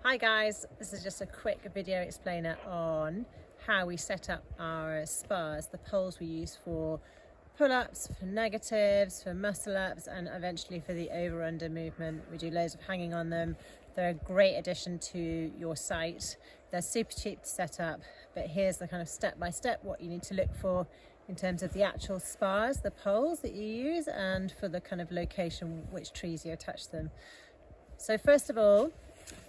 Hi guys, this is just a quick video explainer on how we set up our spars, the poles we use for pull-ups, for negatives, for muscle-ups, and eventually for the over-under movement. We do loads of hanging on them. They're a great addition to your site. They're super cheap to set up, but here's the kind of step-by-step what you need to look for in terms of the actual spars, the poles that you use, and for the kind of location, which trees you attach them. So first of all,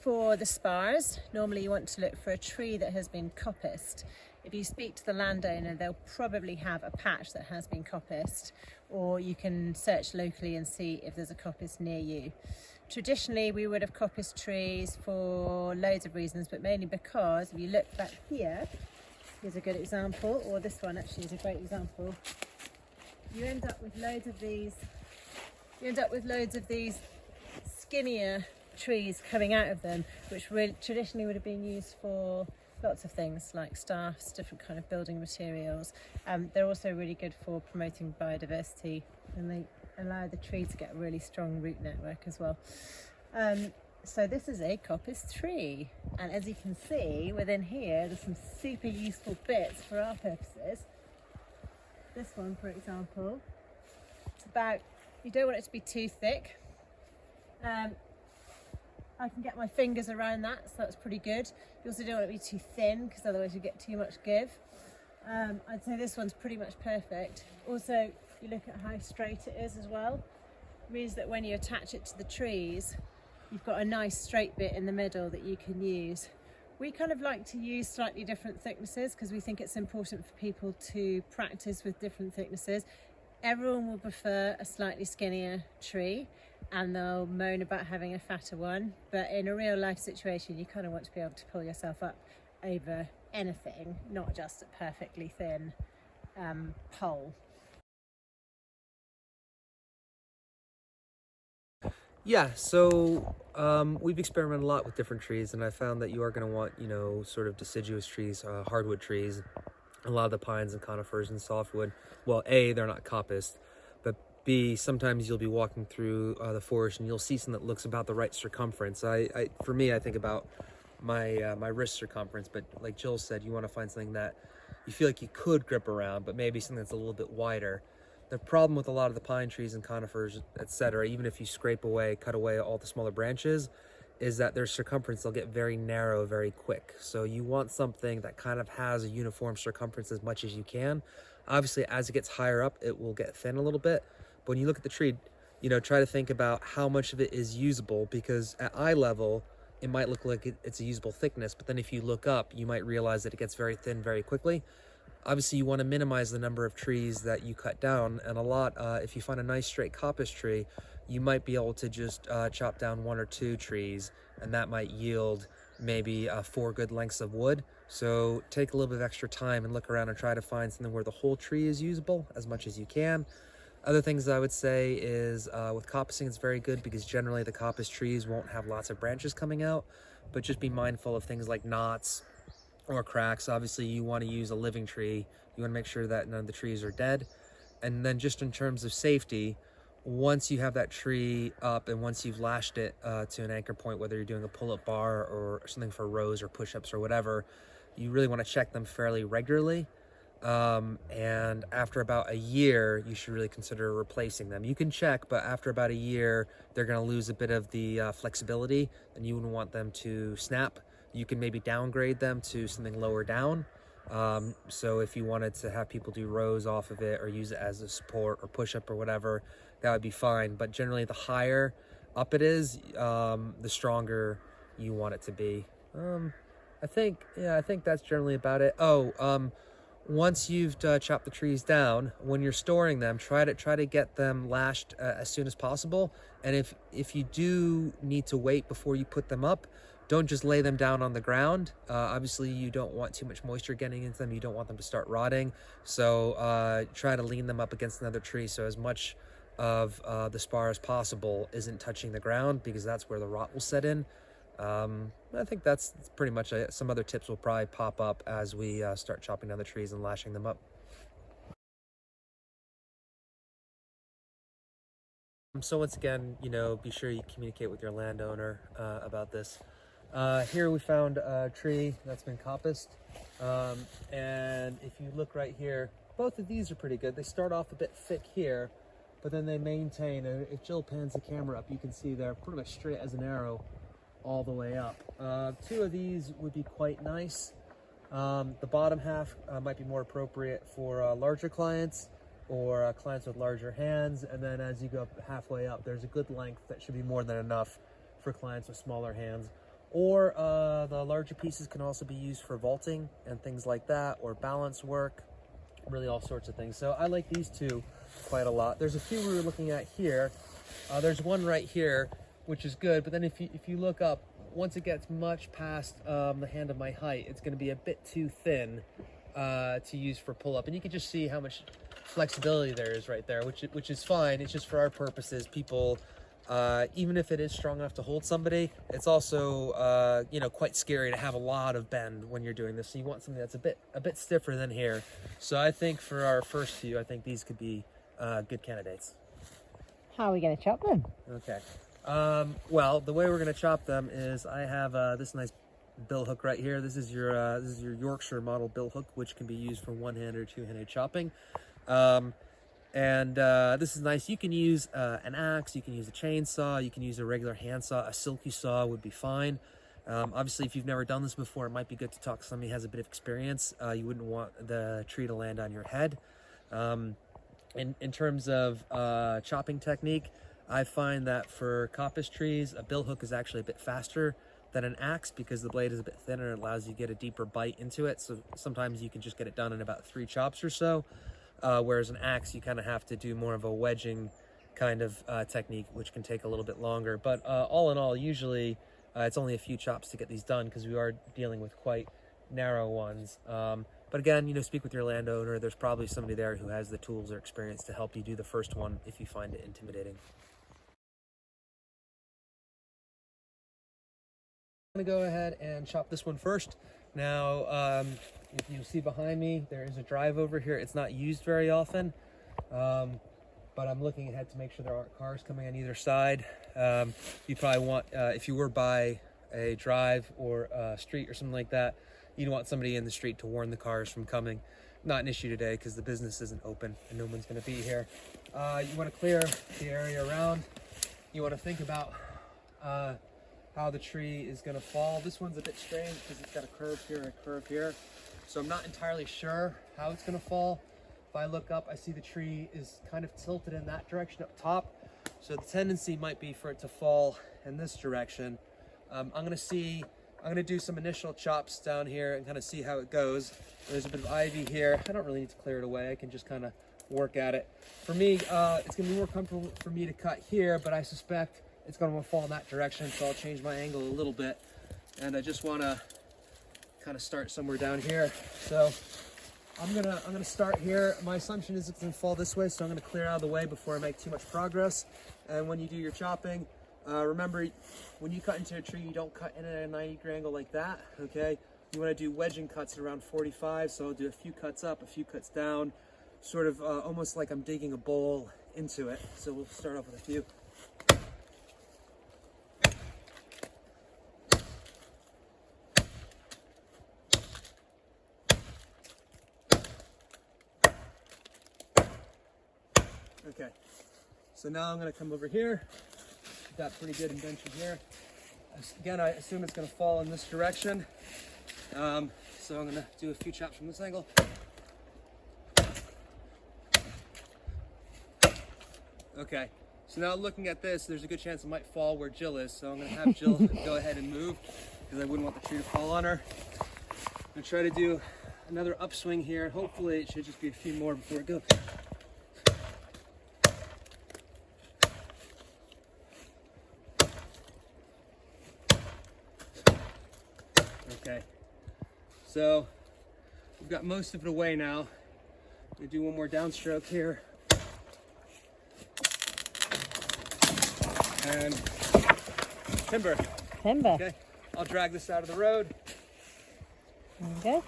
for the spars, normally you want to look for a tree that has been coppiced. If you speak to the landowner, they'll probably have a patch that has been coppiced, or you can search locally and see if there's a coppice near you. Traditionally, we would have coppiced trees for loads of reasons, but mainly because if you look back here, here's a good example, or this one actually is a great example. You end up with loads of these skinnier trees coming out of them, which traditionally would have been used for lots of things like staffs, different kind of building materials. They're also really good for promoting biodiversity, and they allow the tree to get a really strong root network as well. So this is a coppice tree, and as you can see within here, there's some super useful bits for our purposes. This one, for example, you don't want it to be too thick. I can get my fingers around that, so that's pretty good. You also don't want it to be too thin, because otherwise you get too much give. I'd say this one's pretty much perfect. Also, you look at how straight it is as well. It means that when you attach it to the trees, you've got a nice straight bit in the middle that you can use. We kind of like to use slightly different thicknesses because we think it's important for people to practice with different thicknesses. Everyone will prefer a slightly skinnier tree, and they'll moan about having a fatter one, but in a real life situation you kind of want to be able to pull yourself up over anything, not just a perfectly thin pole. Yeah, so we've experimented a lot with different trees, and I found that you are going to want, sort of deciduous trees, hardwood trees, a lot of the pines and conifers and softwood. Well, A, they're not coppiced, but B, sometimes you'll be walking through the forest and you'll see something that looks about the right circumference. For me, I think about my wrist circumference, but like Jill said, you want to find something that you feel like you could grip around, but maybe something that's a little bit wider. The problem with a lot of the pine trees and conifers, etc., even if you cut away all the smaller branches, is that their circumference will get very narrow very quick. So you want something that kind of has a uniform circumference as much as you can. Obviously, as it gets higher up, it will get thin a little bit. But when you look at the tree, try to think about how much of it is usable, because at eye level, it might look like it's a usable thickness, but then if you look up, you might realize that it gets very thin very quickly. Obviously, you want to minimize the number of trees that you cut down, and if you find a nice straight coppice tree, you might be able to just chop down 1 or 2 trees, and that might yield maybe 4 good lengths of wood. So take a little bit of extra time and look around and try to find something where the whole tree is usable as much as you can. Other things I would say is with coppicing, it's very good because generally the coppice trees won't have lots of branches coming out, but just be mindful of things like knots or cracks. Obviously, you want to use a living tree. You want to make sure that none of the trees are dead. And then just in terms of safety, once you have that tree up and once you've lashed it to an anchor point, whether you're doing a pull-up bar or something for rows or push-ups or whatever, you really want to check them fairly regularly. And after about a year, you should really consider replacing them. You can check, but after about a year, they're going to lose a bit of the flexibility, and you wouldn't want them to snap. You can maybe downgrade them to something lower down. So if you wanted to have people do rows off of it or use it as a support or push-up or whatever, that would be fine. But generally, the higher up it is, the stronger you want it to be. I think that's generally about it. Once you've chopped the trees down, when you're storing them, try to get them lashed as soon as possible. And if you do need to wait before you put them up, don't just lay them down on the ground. Obviously, you don't want too much moisture getting into them. You don't want them to start rotting. So try to lean them up against another tree so as much of the spar as possible isn't touching the ground, because that's where the rot will set in. I think that's pretty much it. Some other tips will probably pop up as we start chopping down the trees and lashing them up. So once again, be sure you communicate with your landowner about this. Here we found a tree that's been coppiced, and if you look right here, both of these are pretty good. They start off a bit thick here, but then they maintain, and if Jill pans the camera up, you can see they're pretty much straight as an arrow all the way up. Two of these would be quite nice. The bottom half might be more appropriate for larger clients or clients with larger hands, and then as you go halfway up, there's a good length that should be more than enough for clients with smaller hands. Or the larger pieces can also be used for vaulting and things like that, or balance work, really all sorts of things. So I like these two quite a lot. There's a few we were looking at here. There's one right here, which is good, but then if you look up, once it gets much past the hand of my height, it's going to be a bit too thin to use for pull-up. And you can just see how much flexibility there is right there, which is fine. It's just for our purposes. People, even if it is strong enough to hold somebody, it's also quite scary to have a lot of bend when you're doing this. So you want something that's a bit stiffer than here. So I think for our first few, I think these could be good candidates. How are we going to chop them? Okay. Well, the way we're going to chop them is I have this nice bill hook right here. This is your Yorkshire model bill hook, which can be used for one-handed or two-handed chopping. This is nice. You can use an axe, you can use a chainsaw, you can use a regular handsaw. A silky saw would be fine. Obviously, if you've never done this before, it might be good to talk to somebody who has a bit of experience. You wouldn't want the tree to land on your head. In terms of chopping technique, I find that for coppice trees, a bill hook is actually a bit faster than an axe because the blade is a bit thinner and allows you to get a deeper bite into it. So sometimes you can just get it done in about 3 chops or so. Whereas an axe, you kind of have to do more of a wedging kind of technique, which can take a little bit longer. But all in all, usually it's only a few chops to get these done because we are dealing with quite narrow ones. But again, speak with your landowner. There's probably somebody there who has the tools or experience to help you do the first one if you find it intimidating. I'm going to go ahead and chop this one first. Now, if you see behind me, there is a drive over here. It's not used very often, but I'm looking ahead to make sure there aren't cars coming on either side. You probably want, if you were by a drive or a street or something like that, you'd want somebody in the street to warn the cars from coming. Not an issue today because the business isn't open and no one's going to be here. You want to clear the area around. You want to think about how the tree is going to fall. This one's a bit strange because it's got a curve here and a curve here. So I'm not entirely sure how it's going to fall. If I look up, I see the tree is kind of tilted in that direction up top. So the tendency might be for it to fall in this direction. I'm going to do some initial chops down here and kind of see how it goes. There's a bit of ivy here. I don't really need to clear it away. I can just kind of work at it. For me, it's going to be more comfortable for me to cut here, but I suspect it's going to fall in that direction, so I'll change my angle a little bit. And I just want to kind of start somewhere down here. So I'm gonna start here. My assumption is it's going to fall this way, so I'm going to clear out of the way before I make too much progress. And when you do your chopping, remember, when you cut into a tree, you don't cut in at a 90-degree angle like that, okay? You want to do wedging cuts at around 45, so I'll do a few cuts up, a few cuts down, sort of almost like I'm digging a bowl into it. So we'll start off with a few. Okay, so now I'm going to come over here. Got pretty good indentation here. Again, I assume it's going to fall in this direction. So I'm going to do a few chops from this angle. Okay, so now looking at this, there's a good chance it might fall where Jill is. So I'm going to have Jill go ahead and move because I wouldn't want the tree to fall on her. I'm going to try to do another upswing here. Hopefully it should just be a few more before it goes. Okay, so we've got most of it away now. I'm gonna do one more downstroke here. And timber. Timber. Okay, I'll drag this out of the road. Okay.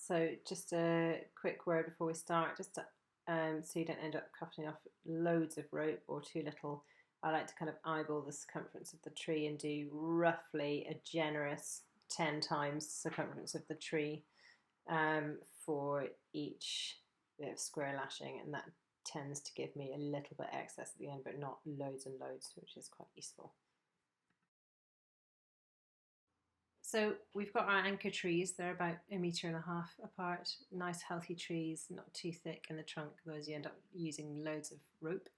So just a quick word before we start, just to, so you don't end up cutting off loads of rope or too little. I like to kind of eyeball the circumference of the tree and do roughly a generous 10 times the circumference of the tree for each bit of square lashing, and that tends to give me a little bit excess at the end, but not loads and loads, which is quite useful. So we've got our anchor trees. They're about 1.5 meters apart. Nice healthy trees, not too thick in the trunk, otherwise you end up using loads of rope.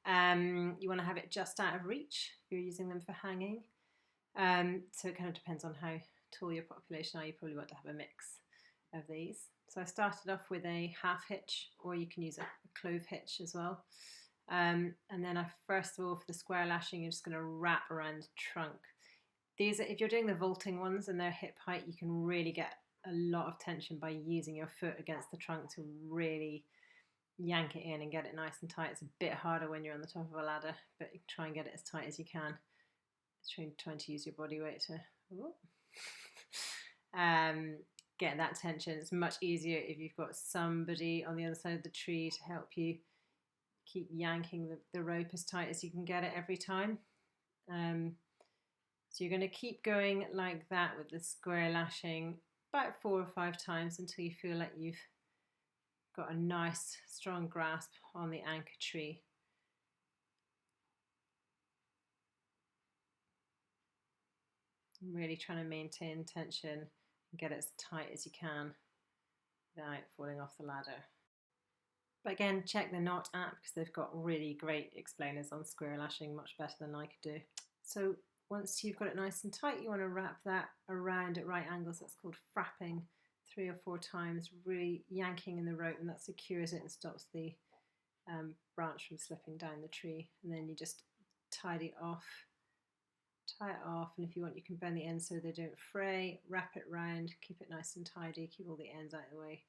You want to have it just out of reach if you're using them for hanging. So it kind of depends on how tall your population are. You probably want to have a mix of these. So I started off with a half hitch, or you can use a clove hitch as well. And then first of all, for the square lashing, you're just going to wrap around the trunk. These, if you're doing the vaulting ones and they're hip height, you can really get a lot of tension by using your foot against the trunk to really yank it in and get it nice and tight. It's a bit harder when you're on the top of a ladder, but try and get it as tight as you can. Trying to use your body weight to get that tension. It's much easier if you've got somebody on the other side of the tree to help you keep yanking the rope as tight as you can get it every time. So you're going to keep going like that with the square lashing about 4 or 5 times until you feel like you've got a nice strong grasp on the anchor tree. Really trying to maintain tension and get it as tight as you can without falling off the ladder. But again, check the Knot app because they've got really great explainers on square lashing, much better than I could do. So once you've got it nice and tight, you want to wrap that around at right angles. That's called frapping 3 or 4 times, really yanking in the rope, and that secures it and stops the branch from slipping down the tree. And then you just tie it off, and if you want you can bend the ends so they don't fray, wrap it round, keep it nice and tidy, keep all the ends out of the way,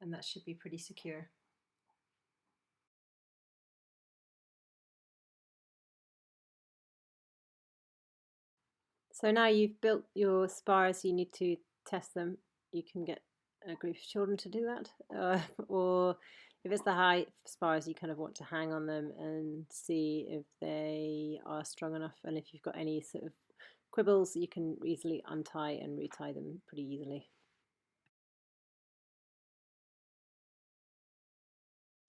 and that should be pretty secure. So now you've built your spars, you need to test them. You can get a group of children to do that, or if it's the high spars, you kind of want to hang on them and see if they are strong enough, and if you've got any sort of quibbles, you can easily untie and retie them pretty easily.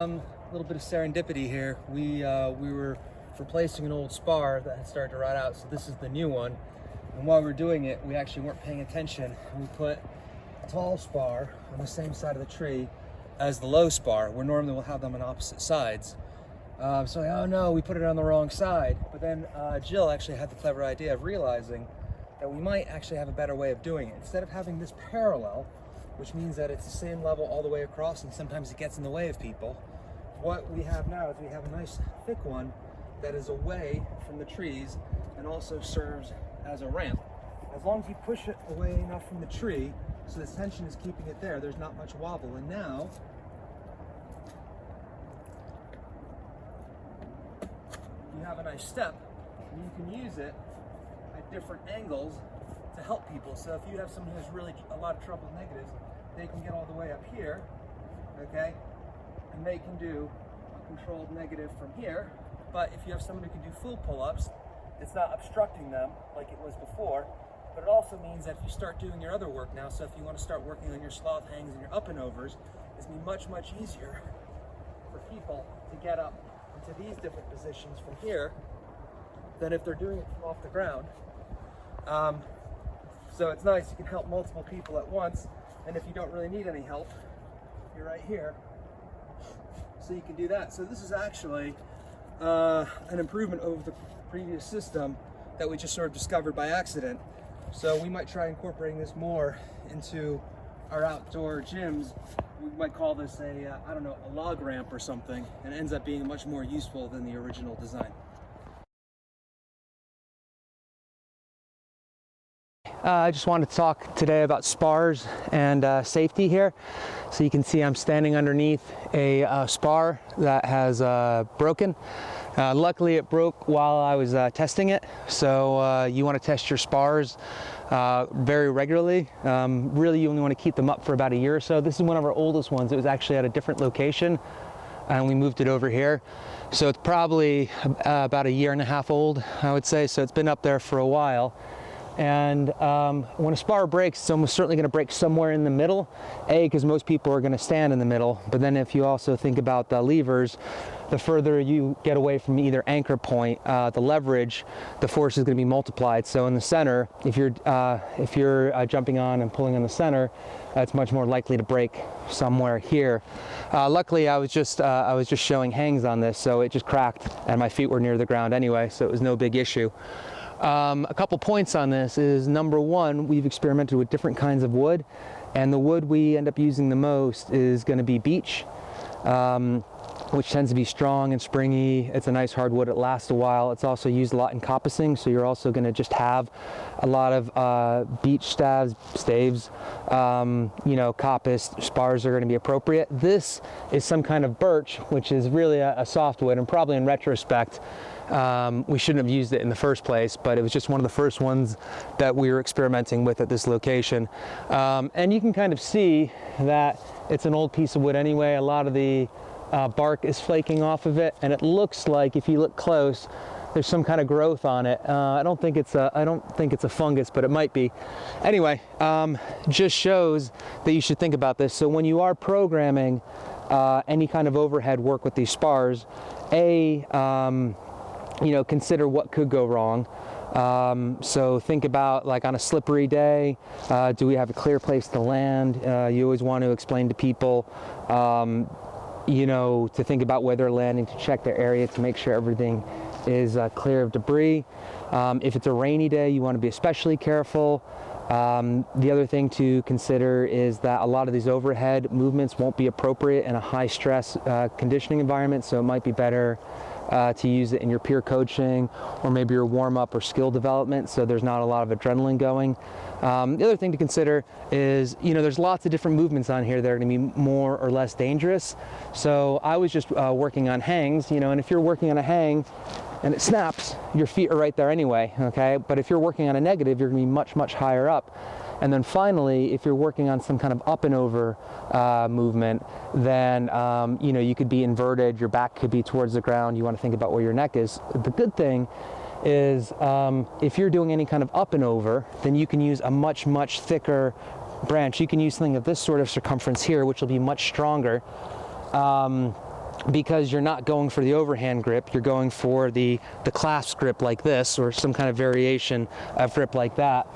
A little bit of serendipity here. We were replacing an old spar that had started to rot out, so this is the new one. And while we were doing it, we actually weren't paying attention. We put a tall spar on the same side of the tree as the low spar, where normally we'll have them on opposite sides. So oh no, we put it on the wrong side. But then Jill actually had the clever idea of realizing that we might actually have a better way of doing it. Instead of having this parallel, which means that it's the same level all the way across, and sometimes it gets in the way of people, what we have now is we have a nice thick one that is away from the trees and also serves as a ramp. As long as you push it away enough from the tree so the tension is keeping it there, there's not much wobble. And now you have a nice step, and you can use it at different angles to help people. So if you have someone who has really a lot of trouble with negatives, they can get all the way up here, okay, and they can do a controlled negative from here. But if you have someone who can do full pull-ups, it's not obstructing them like it was before. But it also means that if you start doing your other work now, so if you want to start working on your sloth hangs and your up and overs, it's going to be much easier for people to get up into these different positions from here than if they're doing it from off the ground. So it's nice, you can help multiple people at once, and if you don't really need any help, you're right here, so you can do that. So this is actually an improvement over the previous system that we just sort of discovered by accident. So we might try incorporating this more into our outdoor gyms. We might call this a, I don't know, a log ramp or something, and it ends up being much more useful than the original design. I just wanted to talk today about spars and safety here. So you can see I'm standing underneath a spar that has broken. Luckily it broke while I was testing it. So you want to test your spars very regularly. Really, you only want to keep them up for about a year or so. This is one of our oldest ones. It was actually at a different location, and we moved it over here. So it's probably about a year and a half old, I would say. So it's been up there for a while. And when a spar breaks, it's almost certainly going to break somewhere in the middle. Because most people are going to stand in the middle. But then if you also think about the levers, the further you get away from either anchor point, the leverage, the force is going to be multiplied. So in the center, if you're jumping on and pulling on the center, it's much more likely to break somewhere here. Luckily, I was just showing hangs on this, so it just cracked, and my feet were near the ground anyway, so it was no big issue. A couple points on this is, number one, we've experimented with different kinds of wood, and the wood we end up using the most is going to be beech, which tends to be strong and springy. It's a nice hardwood. It lasts a while. It's also used a lot in coppicing, so you're also going to just have a lot of beech staves, coppice spars are going to be appropriate. This is some kind of birch, which is really a softwood, and probably in retrospect, we shouldn't have used it in the first place, but it was just one of the first ones that we were experimenting with at this location. And you can kind of see that it's an old piece of wood anyway. A lot of the bark is flaking off of it, and it looks like, if you look close, there's some kind of growth on it. I don't think it's a fungus, but it might be. Anyway, just shows that you should think about this. So when you are programming any kind of overhead work with these spars, consider what could go wrong. So think about, like, on a slippery day, do we have a clear place to land? You always want to explain to people, to think about where they're landing, to check their area, to make sure everything is clear of debris. If it's a rainy day, you want to be especially careful. The other thing to consider is that a lot of these overhead movements won't be appropriate in a high stress conditioning environment, so it might be better to use it in your peer coaching, or maybe your warm-up or skill development, so there's not a lot of adrenaline going. The other thing to consider is, there's lots of different movements on here that are going to be more or less dangerous. So I was just working on hangs, and if you're working on a hang and it snaps, your feet are right there anyway, okay? But if you're working on a negative, you're going to be much, much higher up. And then finally, if you're working on some kind of up and over movement, then you could be inverted, your back could be towards the ground, you want to think about where your neck is. The good thing is, if you're doing any kind of up and over, then you can use a much, much thicker branch. You can use something of this sort of circumference here, which will be much stronger, because you're not going for the overhand grip, you're going for the clasp grip like this, or some kind of variation of grip like that.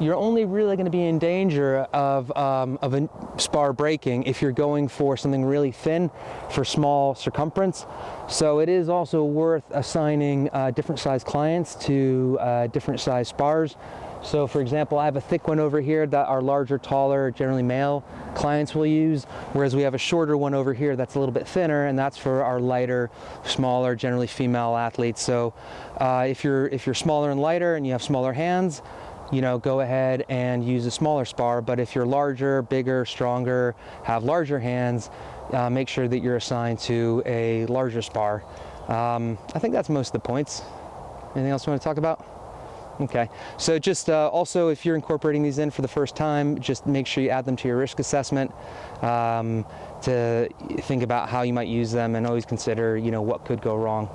You're only really going to be in danger of a spar breaking if you're going for something really thin for small circumference. So it is also worth assigning different size clients to different size spars. So for example, I have a thick one over here that our larger, taller, generally male clients will use, whereas we have a shorter one over here that's a little bit thinner, and that's for our lighter, smaller, generally female athletes. So if you're smaller and lighter and you have smaller hands, go ahead and use a smaller spar. But if you're larger, bigger, stronger, have larger hands, make sure that you're assigned to a larger spar. I think that's most of the points. Anything else you want to talk about? Okay, so just also, if you're incorporating these in for the first time, just make sure you add them to your risk assessment, to think about how you might use them, and always consider, what could go wrong.